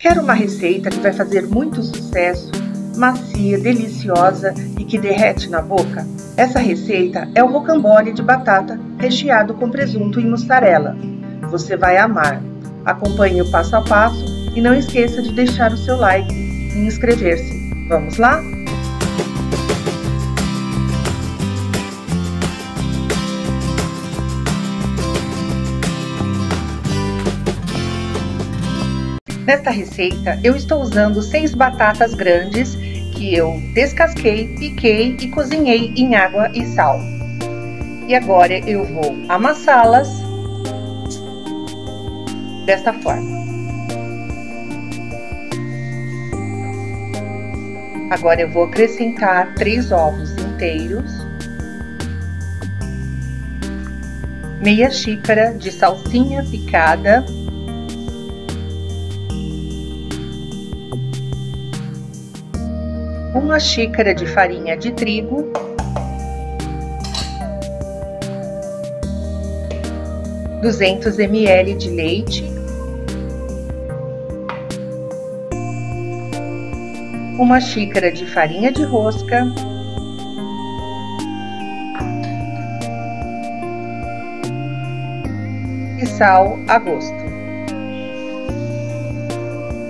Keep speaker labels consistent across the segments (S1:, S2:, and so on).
S1: Quer uma receita que vai fazer muito sucesso, macia, deliciosa e que derrete na boca? Essa receita é o rocambole de batata recheado com presunto e mussarela. Você vai amar. Acompanhe o passo a passo e não esqueça de deixar o seu like e inscrever-se. Vamos lá? Nesta receita, eu estou usando 6 batatas grandes que eu descasquei, piquei e cozinhei em água e sal. E agora eu vou amassá-las desta forma. Agora eu vou acrescentar 3 ovos inteiros, meia xícara de salsinha picada, uma xícara de farinha de trigo, (200 ml de leite, uma xícara de farinha de rosca, e sal a gosto.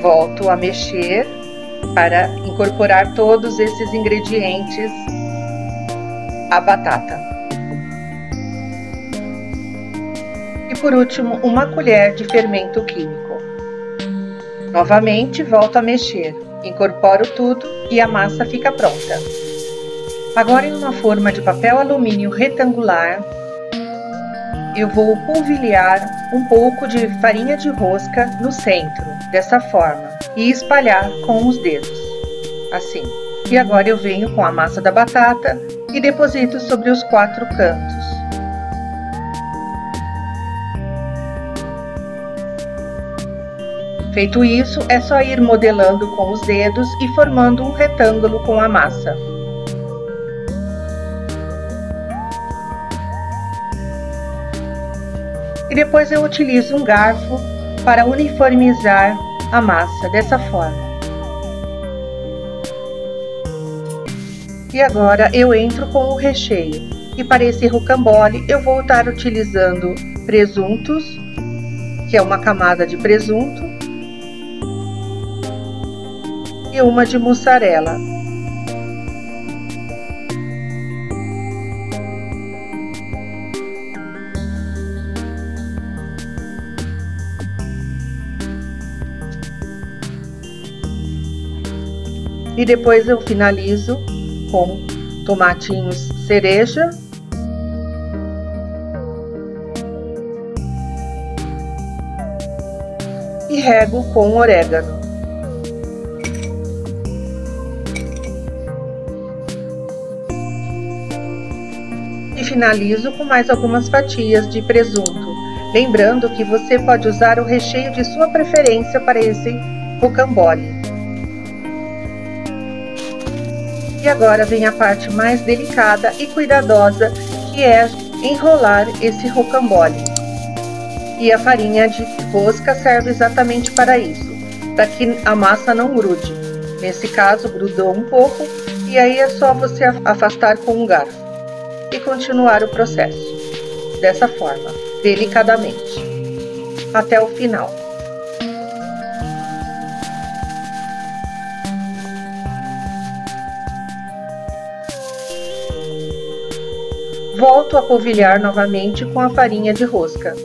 S1: Volto a mexer para incorporar todos esses ingredientes à batata. E por último, uma colher de fermento químico. Novamente, volto a mexer, incorporo tudo e a massa fica pronta. Agora, em uma forma de papel alumínio retangular, eu vou polvilhar um pouco de farinha de rosca no centro, dessa forma, e espalhar com os dedos, assim. E agora eu venho com a massa da batata e deposito sobre os 4 cantos. Feito isso, é só ir modelando com os dedos e formando um retângulo com a massa. E depois eu utilizo um garfo para uniformizar a massa dessa forma. E agora eu entro com o recheio. E para esse rocambole eu vou estar utilizando presuntos, que é uma camada de presunto, e uma de mussarela. E depois eu finalizo com tomatinhos cereja e rego com orégano. E finalizo com mais algumas fatias de presunto, lembrando que você pode usar o recheio de sua preferência para esse rocambole. E agora vem a parte mais delicada e cuidadosa, que é enrolar esse rocambole. E a farinha de rosca serve exatamente para isso, para que a massa não grude. Nesse caso, grudou um pouco, e aí é só você afastar com um garfo e continuar o processo, dessa forma, delicadamente, até o final. Volto a polvilhar novamente com a farinha de rosca,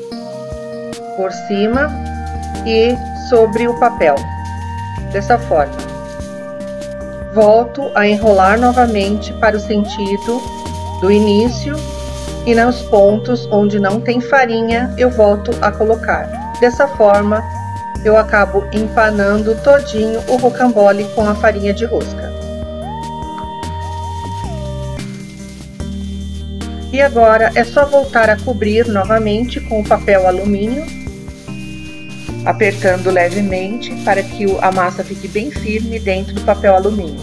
S1: por cima e sobre o papel, dessa forma. Volto a enrolar novamente para o sentido do início e nos pontos onde não tem farinha eu volto a colocar. Dessa forma eu acabo empanando todinho o rocambole com a farinha de rosca. E agora é só voltar a cobrir novamente com o papel alumínio, apertando levemente para que a massa fique bem firme dentro do papel alumínio.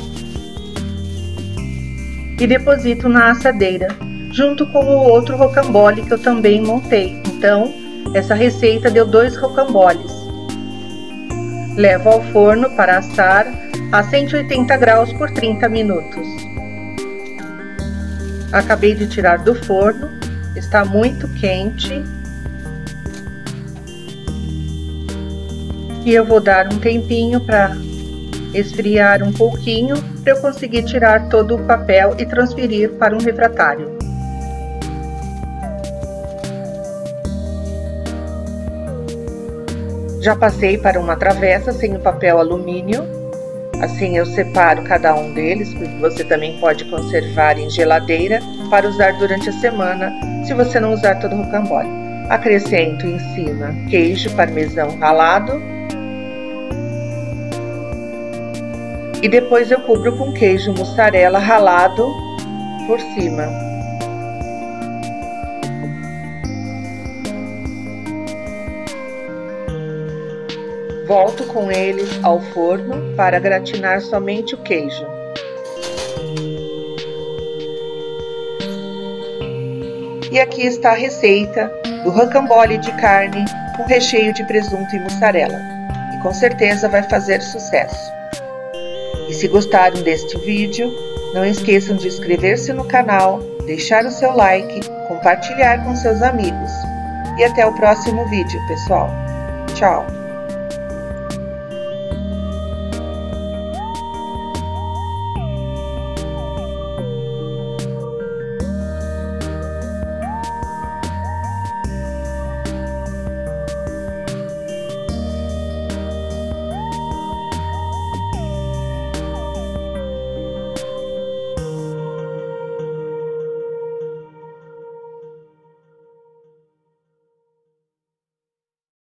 S1: E deposito na assadeira, junto com o outro rocambole que eu também montei. Então, essa receita deu 2 rocamboles. Levo ao forno para assar a 180 graus por 30 minutos. Acabei de tirar do forno, está muito quente. E eu vou dar um tempinho para esfriar um pouquinho, para eu conseguir tirar todo o papel e transferir para um refratário. Já passei para uma travessa sem o papel alumínio, assim eu separo cada um deles, porque você também pode conservar em geladeira para usar durante a semana, se você não usar todo o rocambole. Acrescento em cima queijo parmesão ralado e depois eu cubro com queijo mussarela ralado por cima. Volto com eles ao forno para gratinar somente o queijo. E aqui está a receita do rocambole de carne com recheio de presunto e mussarela. E com certeza vai fazer sucesso. E se gostaram deste vídeo, não esqueçam de inscrever-se no canal, deixar o seu like, compartilhar com seus amigos. E até o próximo vídeo, pessoal. Tchau!